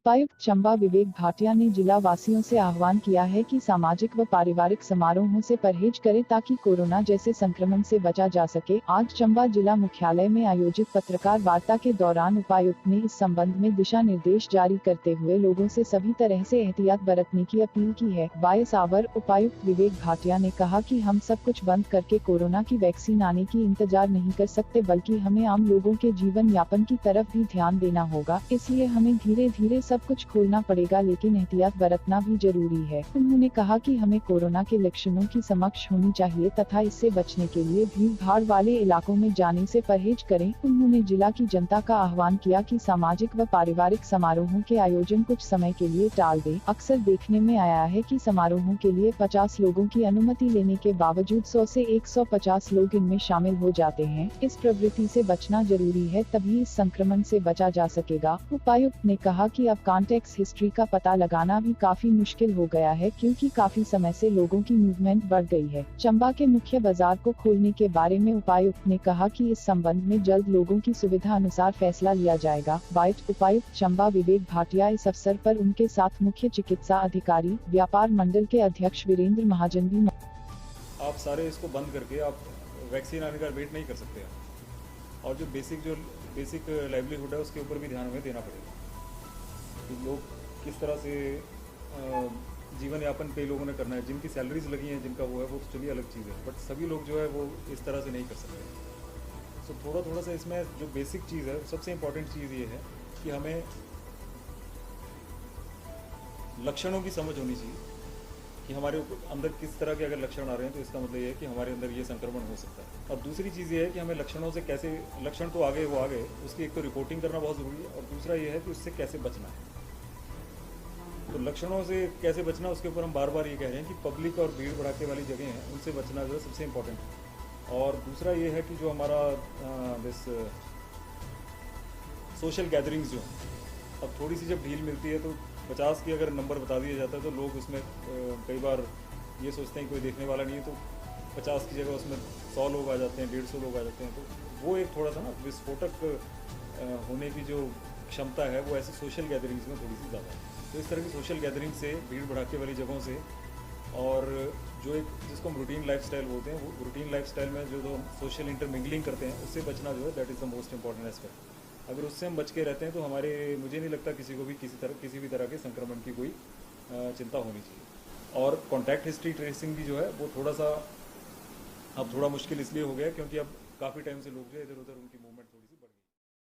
उपायुक्त चंबा विवेक भाटिया ने जिला वासियों से आह्वान किया है कि सामाजिक व पारिवारिक समारोहों से परहेज करें ताकि कोरोना जैसे संक्रमण से बचा जा सके। आज चंबा जिला मुख्यालय में आयोजित पत्रकार वार्ता के दौरान उपायुक्त ने इस संबंध में दिशा निर्देश जारी करते हुए लोगों से सभी तरह से एहतियात बरतने की अपील की है। वाइस आवर उपायुक्त विवेक भाटिया ने कहा कि हम सब कुछ बंद करके कोरोना की वैक्सीन आने की इंतजार नहीं कर सकते, बल्कि हमें आम लोगों के जीवन यापन की तरफ भी ध्यान देना होगा। इसलिए हमें धीरे धीरे सब कुछ खोलना पड़ेगा, लेकिन एहतियात बरतना भी जरूरी है। उन्होंने कहा कि हमें कोरोना के लक्षणों की समक्ष होनी चाहिए तथा इससे बचने के लिए भीड़ भाड़ वाले इलाकों में जाने से परहेज करें। उन्होंने जिला की जनता का आह्वान किया कि सामाजिक व पारिवारिक समारोहों के आयोजन कुछ समय के लिए टाल दें। अक्सर देखने में आया है कि समारोहों के लिए 50 लोगों की अनुमति लेने के बावजूद 100 से 150 लोग इनमें शामिल हो जाते हैं। इस प्रवृत्ति से बचना जरूरी है, तभी इस संक्रमण से बचा जा सकेगा। उपायुक्त ने कहा कि अब कॉन्टेक्ट हिस्ट्री का पता लगाना भी काफी मुश्किल हो गया है, क्योंकि काफी समय से लोगों की मूवमेंट बढ़ गई है। चंबा के मुख्य बाजार को खोलने के बारे में उपायुक्त ने कहा कि इस संबंध में जल्द लोगों की सुविधा अनुसार फैसला लिया जाएगा। बाइट उपायुक्त चंबा विवेक भाटिया इस अवसर पर उनके साथ मुख्य चिकित्सा अधिकारी, व्यापार मंडल के अध्यक्ष वीरेंद्र महाजन भी। आप सारे इसको बंद करके आप वैक्सीन आने का वेट नहीं कर सकते और जो बेसिक लाइवलीहुड है उसके ऊपर भी ध्यान हमें देना पड़ेगा कि लोग किस तरह से जीवन यापन कई लोगों ने करना है। जिनकी सैलरीज लगी हैं, जिनका वो है, वो तो चलिए अलग चीज़ है, बट सभी लोग जो है वो इस तरह से नहीं कर सकते। सो थोड़ा सा इसमें जो बेसिक चीज़ है, सबसे इम्पॉर्टेंट चीज़ ये है कि हमें लक्षणों की समझ होनी चाहिए कि हमारे अंदर किस तरह के अगर लक्षण आ रहे हैं तो इसका मतलब ये है कि हमारे अंदर ये संक्रमण हो सकता है। और दूसरी चीज़ ये है कि हमें लक्षणों से कैसे, लक्षण तो आ गए, उसकी एक तो रिपोर्टिंग करना बहुत ज़रूरी है और दूसरा ये है कि उससे कैसे बचना है। तो लक्षणों से कैसे बचना, उसके ऊपर हम बार बार ये कह रहे हैं कि पब्लिक और भीड़ भड़ाके वाली जगह हैं उनसे बचना जो है सबसे इम्पोर्टेंट है। और दूसरा ये है कि जो हमारा सोशल गैदरिंग्स जो हैं, अब थोड़ी सी जब ढील मिलती है तो 50 की अगर नंबर बता दिया जाता है तो लोग उसमें कई बार ये सोचते हैं कोई देखने वाला नहीं है, तो 50 की जगह उसमें 100 लोग आ जाते हैं, 150 लोग आ जाते हैं। तो वो एक थोड़ा सा ना विस्फोटक होने की जो क्षमता है वो ऐसे सोशल गैदरिंग्स में थोड़ी सी ज़्यादा है। तो इस तरह की सोशल गैदरिंग से, भीड़ भड़ाके वाली जगहों से, और जो एक जिसको हम रूटीन लाइफस्टाइल बोलते हैं, वो रूटीन लाइफस्टाइल में जो हम सोशल इंटरमिंगलिंग करते हैं उससे बचना जो है that is the most important aspect. अगर उससे हम बच के रहते हैं तो मुझे नहीं लगता किसी को भी किसी भी तरह के संक्रमण की कोई चिंता होनी चाहिए। और कॉन्टैक्ट हिस्ट्री ट्रेसिंग भी जो है वो थोड़ा मुश्किल इसलिए हो गया क्योंकि अब काफ़ी टाइम से लोग जो इधर उधर उनकी मूवमेंट थोड़ी सी बढ़ गई।